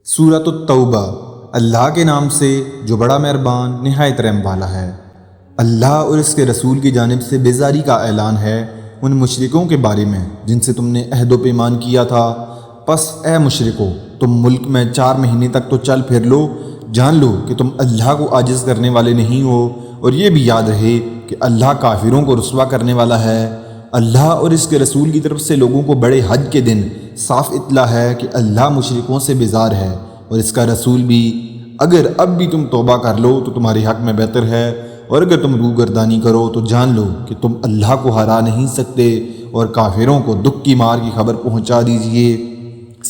سورۃ التوبہ۔ اللہ کے نام سے جو بڑا مہربان نہایت رحم والا ہے۔ اللہ اور اس کے رسول کی جانب سے بیزاری کا اعلان ہے ان مشرکوں کے بارے میں جن سے تم نے عہد و پیمان کیا تھا۔ پس اے مشرکو، تم ملک میں 4 مہینے تک تو چل پھر لو، جان لو کہ تم اللہ کو عاجز کرنے والے نہیں ہو، اور یہ بھی یاد رہے کہ اللہ کافروں کو رسوا کرنے والا ہے۔ اللہ اور اس کے رسول کی طرف سے لوگوں کو بڑے حج کے دن صاف اطلاع ہے کہ اللہ مشرکوں سے بیزار ہے، اور اس کا رسول بھی۔ اگر اب بھی تم توبہ کر لو تو تمہارے حق میں بہتر ہے، اور اگر تم روگردانی کرو تو جان لو کہ تم اللہ کو ہرا نہیں سکتے، اور کافروں کو دکھ کی مار کی خبر پہنچا دیجئے،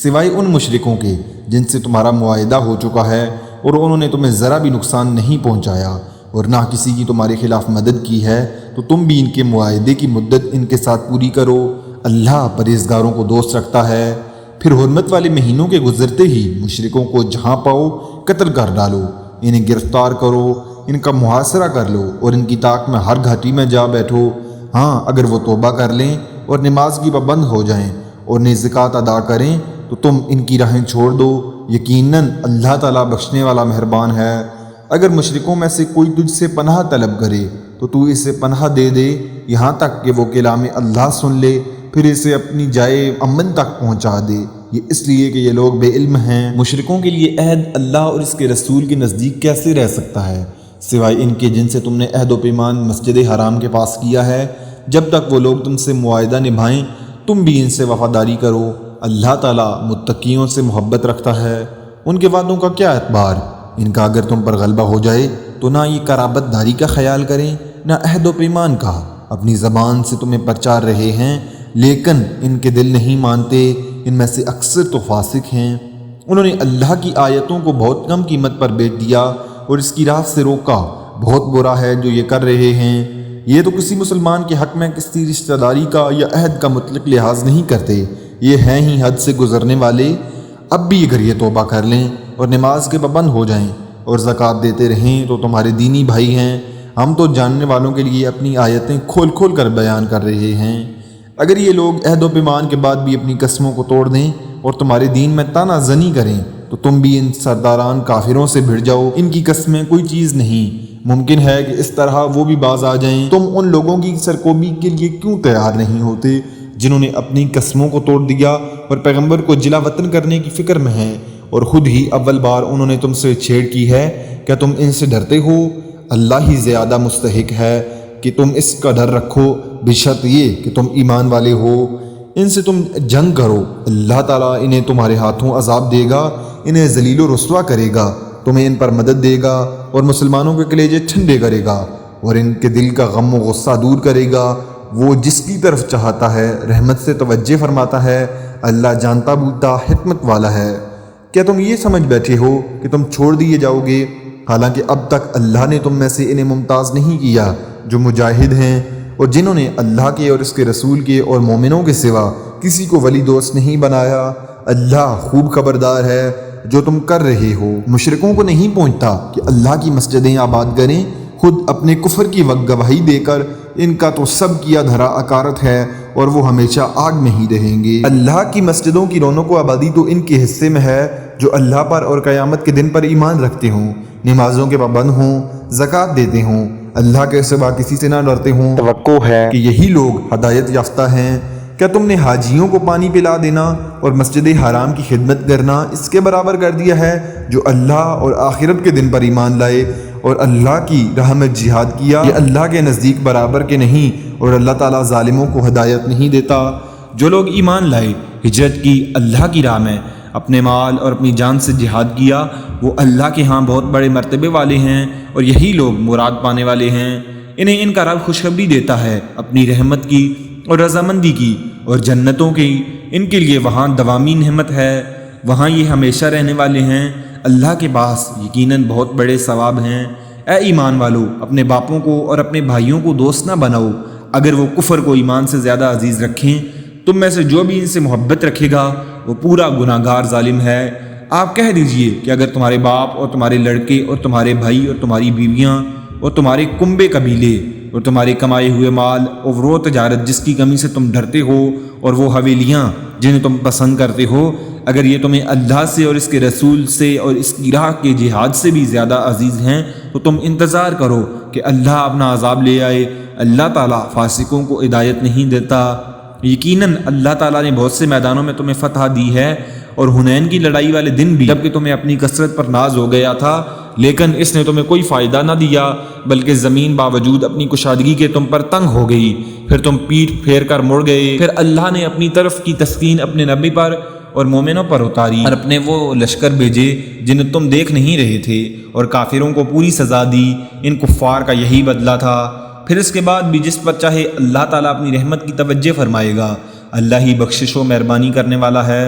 سوائے ان مشرکوں کے جن سے تمہارا معاہدہ ہو چکا ہے، اور انہوں نے تمہیں ذرا بھی نقصان نہیں پہنچایا، اور نہ کسی کی تمہارے خلاف مدد کی ہے، تو تم بھی ان کے معاہدے کی مدت ان کے ساتھ پوری کرو۔ اللہ پرہیزگاروں کو دوست رکھتا ہے۔ پھر حرمت والے مہینوں کے گزرتے ہی مشرکوں کو جہاں پاؤ قتل کر ڈالو، انہیں گرفتار کرو، ان کا محاصرہ کر لو، اور ان کی طاق میں ہر گھاٹی میں جا بیٹھو۔ ہاں، اگر وہ توبہ کر لیں اور نماز کی پابند ہو جائیں اور زکوٰۃ ادا کریں تو تم ان کی راہیں چھوڑ دو، یقیناً اللہ تعالیٰ بخشنے والا مہربان ہے۔ اگر مشرکوں میں سے کوئی تجھ سے پناہ طلب کرے تو تو اسے پناہ دے دے، یہاں تک کہ وہ کلام اللہ سن لے، پھر اسے اپنی جائے امن تک پہنچا دے، یہ اس لیے کہ یہ لوگ بے علم ہیں۔ مشرکوں کے لیے عہد اللہ اور اس کے رسول کے نزدیک کیسے رہ سکتا ہے، سوائے ان کے جن سے تم نے عہد و پیمان مسجد حرام کے پاس کیا ہے۔ جب تک وہ لوگ تم سے معاہدہ نبھائیں تم بھی ان سے وفاداری کرو۔ اللہ تعالیٰ متقیوں سے محبت رکھتا ہے۔ ان کے وعدوں کا کیا اعتبار، ان کا اگر تم پر غلبہ ہو جائے تو نہ یہ قرابت داری کا خیال کریں نہ عہد و پیمان کا۔ اپنی زبان سے تمہیں پرچار رہے ہیں لیکن ان کے دل نہیں مانتے، ان میں سے اکثر تو فاسق ہیں۔ انہوں نے اللہ کی آیتوں کو بہت کم قیمت پر بیچ دیا اور اس کی راہ سے روکا، بہت برا ہے جو یہ کر رہے ہیں۔ یہ تو کسی مسلمان کے حق میں کسی رشتہ داری کا یا عہد کا مطلق لحاظ نہیں کرتے، یہ ہیں ہی حد سے گزرنے والے۔ اب بھی اگر یہ توبہ کر لیں اور نماز کے پابند ہو جائیں اور زکوٰۃ دیتے رہیں تو تمہارے دینی بھائی ہیں۔ ہم تو جاننے والوں کے لیے اپنی آیتیں کھول کھول کر بیان کر رہے ہیں۔ اگر یہ لوگ عہد و پیمان کے بعد بھی اپنی قسموں کو توڑ دیں اور تمہارے دین میں طعنہ زنی کریں تو تم بھی ان سرداران کافروں سے بھڑ جاؤ، ان کی قسمیں کوئی چیز نہیں۔ ممکن ہے کہ اس طرح وہ بھی باز آ جائیں۔ تم ان لوگوں کی سرکوبی کے لیے کیوں تیار نہیں ہوتے جنہوں نے اپنی قسموں کو توڑ دیا اور پیغمبر کو جلا وطن کرنے کی فکر میں ہیں، اور خود ہی اول بار انہوں نے تم سے چھیڑ کی ہے؟ کیا تم ان سے ڈرتے ہو؟ اللہ ہی زیادہ مستحق ہے کہ تم اس کا ڈر رکھو، بشرط یہ کہ تم ایمان والے ہو۔ ان سے تم جنگ کرو، اللہ تعالیٰ انہیں تمہارے ہاتھوں عذاب دے گا، انہیں ذلیل و رسوا کرے گا، تمہیں ان پر مدد دے گا اور مسلمانوں کے کلیجے ٹھنڈے کرے گا، اور ان کے دل کا غم و غصہ دور کرے گا۔ وہ جس کی طرف چاہتا ہے رحمت سے توجہ فرماتا ہے، اللہ جانتا بوجھتا حکمت والا ہے۔ کیا تم یہ سمجھ بیٹھے ہو کہ تم چھوڑ دیے جاؤ گے، حالانکہ اب تک اللہ نے تم میں سے انہیں ممتاز نہیں کیا جو مجاہد ہیں اور جنہوں نے اللہ کے اور اس کے رسول کے اور مومنوں کے سوا کسی کو ولی دوست نہیں بنایا۔ اللہ خوب خبردار ہے جو تم کر رہے ہو۔ مشرکوں کو نہیں پہنچتا کہ اللہ کی مسجدیں آباد کریں، خود اپنے کفر کی وقت گواہی دے کر ان کا تو سب کیا دھرا اکارت ہے اور وہ ہمیشہ آگ میں ہی رہیں گے۔ اللہ کی مسجدوں کی رونق و آبادی تو ان کے حصے میں ہے جو اللہ پر اور قیامت کے دن پر ایمان رکھتے ہوں، نمازوں کے پابند ہوں، زکوٰۃ دیتے ہوں، اللہ کے سوا کسی سے نہ ڈرتے ہوں۔ توقع ہے کہ یہی لوگ ہدایت یافتہ ہیں۔ کیا تم نے حاجیوں کو پانی پلا دینا اور مسجد حرام کی خدمت کرنا اس کے برابر کر دیا ہے جو اللہ اور آخرت کے دن پر ایمان لائے اور اللہ کی راہ میں جہاد کیا؟ یہ اللہ کے نزدیک برابر کے نہیں، اور اللہ تعالیٰ ظالموں کو ہدایت نہیں دیتا۔ جو لوگ ایمان لائے، ہجرت کی، اللہ کی راہ میں اپنے مال اور اپنی جان سے جہاد کیا، وہ اللہ کے ہاں بہت بڑے مرتبے والے ہیں، اور یہی لوگ مراد پانے والے ہیں۔ انہیں ان کا رب خوشخبری دیتا ہے اپنی رحمت کی اور رضامندی کی اور جنتوں کی، ان کے لیے وہاں دوامی نعمت ہے، وہاں یہ ہمیشہ رہنے والے ہیں۔ اللہ کے پاس یقیناً بہت بڑے ثواب ہیں۔ اے ایمان والو، اپنے باپوں کو اور اپنے بھائیوں کو دوست نہ بناؤ، اگر وہ کفر کو ایمان سے زیادہ عزیز رکھیں۔ تم میں سے جو بھی ان سے محبت رکھے گا وہ پورا گناہ گار ظالم ہے۔ آپ کہہ دیجئے کہ اگر تمہارے باپ اور تمہارے لڑکے اور تمہارے بھائی اور تمہاری بیویاں اور تمہارے کنبے قبیلے اور تمہارے کمائے ہوئے مال اور وہ تجارت جس کی کمی سے تم ڈرتے ہو اور وہ حویلیاں جنہیں تم پسند کرتے ہو اگر یہ تمہیں اللہ سے اور اس کے رسول سے اور اس کی راہ کے جہاد سے بھی زیادہ عزیز ہیں تو تم انتظار کرو کہ اللہ اپنا عذاب لے آئے۔ اللہ تعالیٰ فاسقوں کو ہدایت نہیں دیتا۔ یقیناً اللہ تعالیٰ نے بہت سے میدانوں میں تمہیں فتح دی ہے، اور حنین کی لڑائی والے دن بھی جبکہ تمہیں اپنی کثرت پر ناز ہو گیا تھا، لیکن اس نے تمہیں کوئی فائدہ نہ دیا، بلکہ زمین باوجود اپنی کشادگی کے تم پر تنگ ہو گئی، پھر تم پیٹھ پھیر کر مڑ گئے۔ پھر اللہ نے اپنی طرف کی تسکین اپنے نبی پر اور مومنوں پر اتاری، اور اپنے وہ لشکر بھیجے جنہیں تم دیکھ نہیں رہے تھے، اور کافروں کو پوری سزا دی۔ ان کفار کا یہی بدلہ تھا۔ پھر اس کے بعد بھی جس پر چاہے اللہ تعالیٰ اپنی رحمت کی توجہ فرمائے گا۔ اللہ ہی بخشش و مہربانی کرنے والا ہے۔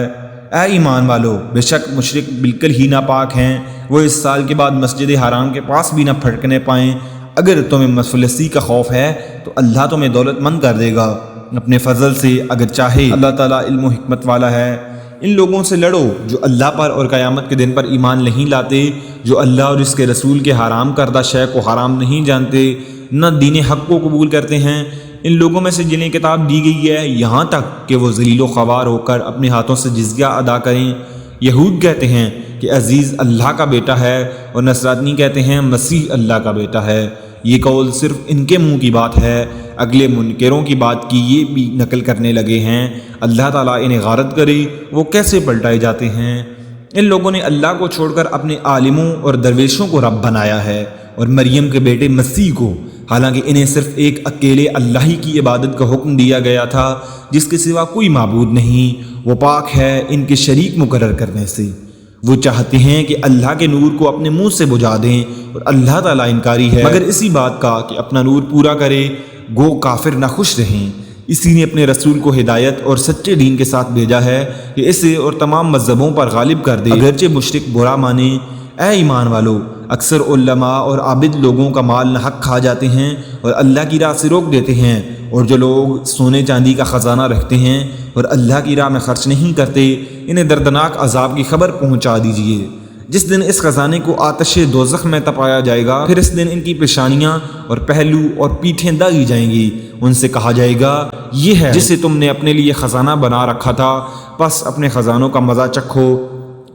اے ایمان والو، بے شک مشرک بالکل ہی ناپاک ہیں، وہ اس سال کے بعد مسجد حرام کے پاس بھی نہ پھٹکنے پائیں۔ اگر تمہیں مفلسی کا خوف ہے تو اللہ تمہیں دولت مند کر دے گا اپنے فضل سے اگر چاہے۔ اللہ تعالیٰ علم و حکمت والا ہے۔ ان لوگوں سے لڑو جو اللہ پر اور قیامت کے دن پر ایمان نہیں لاتے، جو اللہ اور اس کے رسول کے حرام کردہ شے کو حرام نہیں جانتے، نہ دین حق کو قبول کرتے ہیں۔ ان لوگوں میں سے جنہیں کتاب دی گئی ہے یہاں تک کہ وہ ذلیل و خوار ہو کر اپنے ہاتھوں سے جزیہ ادا کریں۔ یہود کہتے ہیں کہ عزیز اللہ کا بیٹا ہے، اور نصرانی کہتے ہیں مسیح اللہ کا بیٹا ہے۔ یہ قول صرف ان کے منہ کی بات ہے، اگلے منکروں کی بات کی یہ بھی نقل کرنے لگے ہیں۔ اللہ تعالیٰ انہیں غارت کرے، وہ کیسے پلٹائے جاتے ہیں۔ ان لوگوں نے اللہ کو چھوڑ کر اپنے عالموں اور درویشوں کو رب بنایا ہے، اور مریم کے بیٹے مسیح کو، حالانکہ انہیں صرف ایک اکیلے اللہ ہی کی عبادت کا حکم دیا گیا تھا جس کے سوا کوئی معبود نہیں۔ وہ پاک ہے ان کے شریک مقرر کرنے سے۔ وہ چاہتے ہیں کہ اللہ کے نور کو اپنے منہ سے بجھا دیں، اور اللہ تعالیٰ انکاری ہے مگر اسی بات کا کہ اپنا نور پورا کرے، گو کافر ناخوش رہیں۔ اسی نے اپنے رسول کو ہدایت اور سچے دین کے ساتھ بھیجا ہے کہ اسے اور تمام مذہبوں پر غالب کر دے، اگرچہ مشرک برا مانے۔ اے ایمان والو، اکثر علماء اور عابد لوگوں کا مال ناحق کھا جاتے ہیں اور اللہ کی راہ سے روک دیتے ہیں، اور جو لوگ سونے چاندی کا خزانہ رکھتے ہیں اور اللہ کی راہ میں خرچ نہیں کرتے، انہیں دردناک عذاب کی خبر پہنچا دیجیے۔ جس دن اس خزانے کو آتش دوزخ میں تپایا جائے گا، پھر اس دن ان کی پیشانیاں اور پہلو اور پیٹھیں داغی جائیں گی۔ ان سے کہا جائے گا یہ ہے جسے تم نے اپنے لیے خزانہ بنا رکھا تھا، پس اپنے خزانوں کا مزہ چکھو۔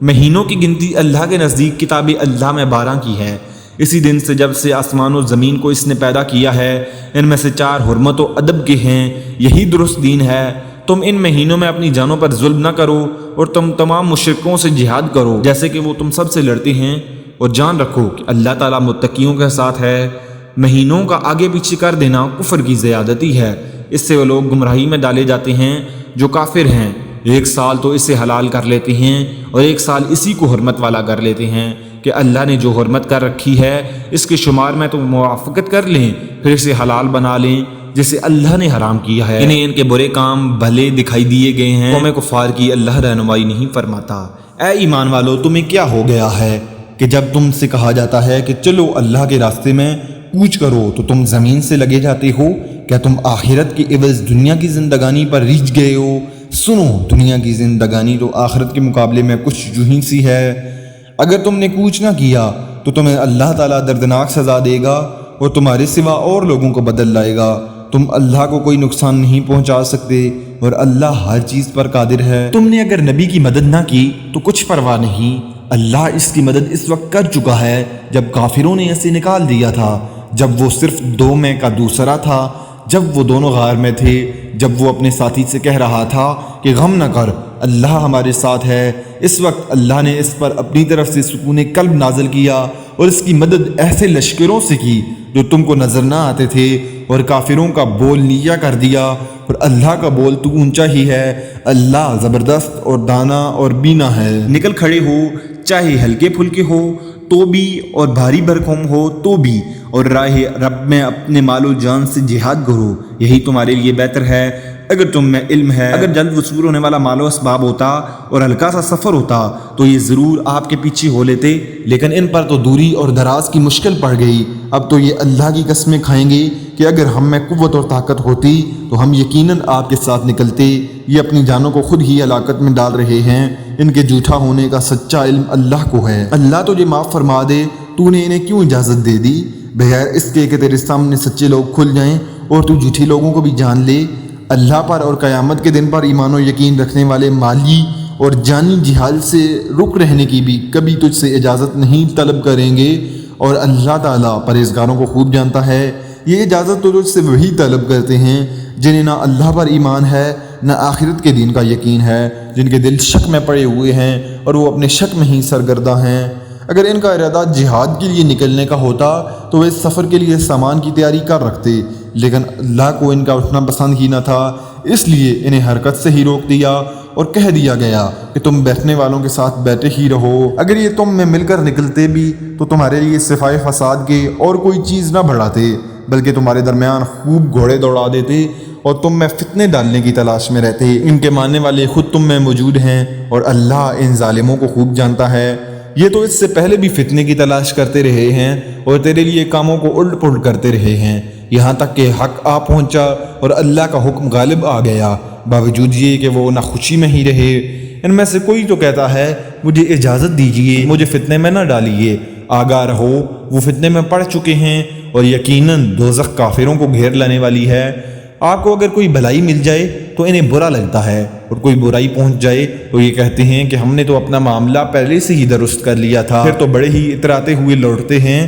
مہینوں کی گنتی اللہ کے نزدیک کتاب اللہ میں 12 کی ہے۔ اسی دن سے جب سے آسمان و زمین کو اس نے پیدا کیا ہے، ان میں سے 4 حرمت و ادب کے ہیں، یہی درست دین ہے۔ تم ان مہینوں میں اپنی جانوں پر ظلم نہ کرو، اور تم تمام مشرکوں سے جہاد کرو جیسے کہ وہ تم سب سے لڑتے ہیں، اور جان رکھو کہ اللہ تعالیٰ متقیوں کے ساتھ ہے۔ مہینوں کا آگے پیچھے کر دینا کفر کی زیادتی ہے، اس سے وہ لوگ گمراہی میں ڈالے جاتے ہیں جو کافر ہیں۔ ایک سال تو اسے حلال کر لیتے ہیں اور ایک سال اسی کو حرمت والا کر لیتے ہیں کہ اللہ نے جو حرمت کر رکھی ہے اس کے شمار میں تو موافقت کر لیں، پھر اسے حلال بنا لیں جسے اللہ نے حرام کیا ہے۔ انہیں ان کے برے کام بھلے دکھائی دیے گئے ہیں، قوم کفار کی اللہ رہنمائی نہیں فرماتا۔ اے ایمان والو، تمہیں کیا ہو گیا ہے کہ جب تم سے کہا جاتا ہے کہ چلو اللہ کے راستے میں کوچ کرو تو تم زمین سے لگے جاتے ہو؟ کیا تم آخرت کے عوض دنیا کی زندگانی پر ریجھ گئے ہو؟ سنو، دنیا کی زندگانی تو آخرت کے مقابلے میں کچھ جوہی سی ہے۔ اگر تم نے کوچ نہ کیا تو تمہیں اللہ تعالیٰ دردناک سزا دے گا اور تمہارے سوا اور لوگوں کو بدل لائے گا۔ تم اللہ کو کوئی نقصان نہیں پہنچا سکتے اور اللہ ہر چیز پر قادر ہے۔ تم نے اگر نبی کی مدد نہ کی تو کچھ پرواہ نہیں، اللہ اس کی مدد اس وقت کر چکا ہے جب کافروں نے اسے نکال دیا تھا، جب وہ صرف 2 میں کا دوسرا تھا، جب وہ دونوں غار میں تھے، جب وہ اپنے ساتھی سے کہہ رہا تھا کہ غم نہ کر، اللہ ہمارے ساتھ ہے۔ اس وقت اللہ نے اس پر اپنی طرف سے سکون قلب نازل کیا اور اس کی مدد ایسے لشکروں سے کی جو تم کو نظر نہ آتے تھے، اور کافروں کا بول نیچا کر دیا اور اللہ کا بول تو اونچا ہی ہے۔ اللہ زبردست اور دانا اور بینا ہے۔ نکل کھڑے ہو، چاہے ہلکے پھلکے ہو تو بھی اور بھاری بھرکم ہو تو بھی، اور راہ رب میں اپنے مال و جان سے جہاد کرو، یہی تمہارے لیے بہتر ہے اگر تم میں علم ہے۔ اگر جلد وصول ہونے والا مال و اسباب ہوتا اور ہلکا سا سفر ہوتا تو یہ ضرور آپ کے پیچھے ہو لیتے، لیکن ان پر تو دوری اور دراز کی مشکل پڑ گئی۔ اب تو یہ اللہ کی قسمیں کھائیں گے کہ اگر ہم میں قوت اور طاقت ہوتی تو ہم یقیناً آپ کے ساتھ نکلتے۔ یہ اپنی جانوں کو خود ہی ہلاکت میں ڈال رہے ہیں، ان کے جھوٹا ہونے کا سچا علم اللہ کو ہے۔ اللہ تجھے معاف فرما دے، تو نے انہیں کیوں اجازت دے دی بغیر اس کے کہ تیرے سامنے سچے لوگ کھل جائیں اور تو جھوٹے لوگوں کو بھی جان لے۔ اللہ پر اور قیامت کے دن پر ایمان و یقین رکھنے والے مالی اور جانی جہاد سے رک رہنے کی بھی کبھی تجھ سے اجازت نہیں طلب کریں گے، اور اللہ تعالیٰ پرہیزگاروں کو خوب جانتا ہے۔ یہ اجازت تو تجھ سے وہی طلب کرتے ہیں جنہیں نہ اللہ پر ایمان ہے نہ آخرت کے دین کا یقین ہے، جن کے دل شک میں پڑے ہوئے ہیں اور وہ اپنے شک میں ہی سرگردہ ہیں۔ اگر ان کا ارادہ جہاد کے لیے نکلنے کا ہوتا تو وہ اس سفر کے لیے سامان کی تیاری کر رکھتے، لیکن اللہ کو ان کا اٹھنا پسند ہی نہ تھا، اس لیے انہیں حرکت سے ہی روک دیا اور کہہ دیا گیا کہ تم بیٹھنے والوں کے ساتھ بیٹھے ہی رہو۔ اگر یہ تم میں مل کر نکلتے بھی تو تمہارے لیے صفائے فساد کے اور کوئی چیز نہ بڑھاتے، بلکہ تمہارے درمیان خوب گھوڑے دوڑا دیتے اور تم میں فتنے ڈالنے کی تلاش میں رہتے۔ ان کے ماننے والے خود تم میں موجود ہیں اور اللہ ان ظالموں کو خوب جانتا ہے۔ یہ تو اس سے پہلے بھی فتنے کی تلاش کرتے رہے ہیں اور تیرے لیے کاموں کو الٹ پلٹ کرتے رہے ہیں، یہاں تک کہ حق آ پہنچا اور اللہ کا حکم غالب آ گیا، باوجود یہ کہ وہ نہ خوشی میں ہی رہے۔ ان میں سے کوئی تو کہتا ہے مجھے اجازت دیجیے، مجھے فتنے میں نہ ڈالیے، آگاہ رہو وہ فتنے میں پڑ چکے ہیں اور یقیناً دوزخ کافروں کو گھیر لینے والی ہے۔ آپ کو اگر کوئی بھلائی مل جائے تو انہیں برا لگتا ہے، اور کوئی برائی پہنچ جائے تو یہ کہتے ہیں کہ ہم نے تو اپنا معاملہ پہلے سے ہی درست کر لیا تھا، پھر تو بڑے ہی اتراتے ہوئے لوٹتے ہیں۔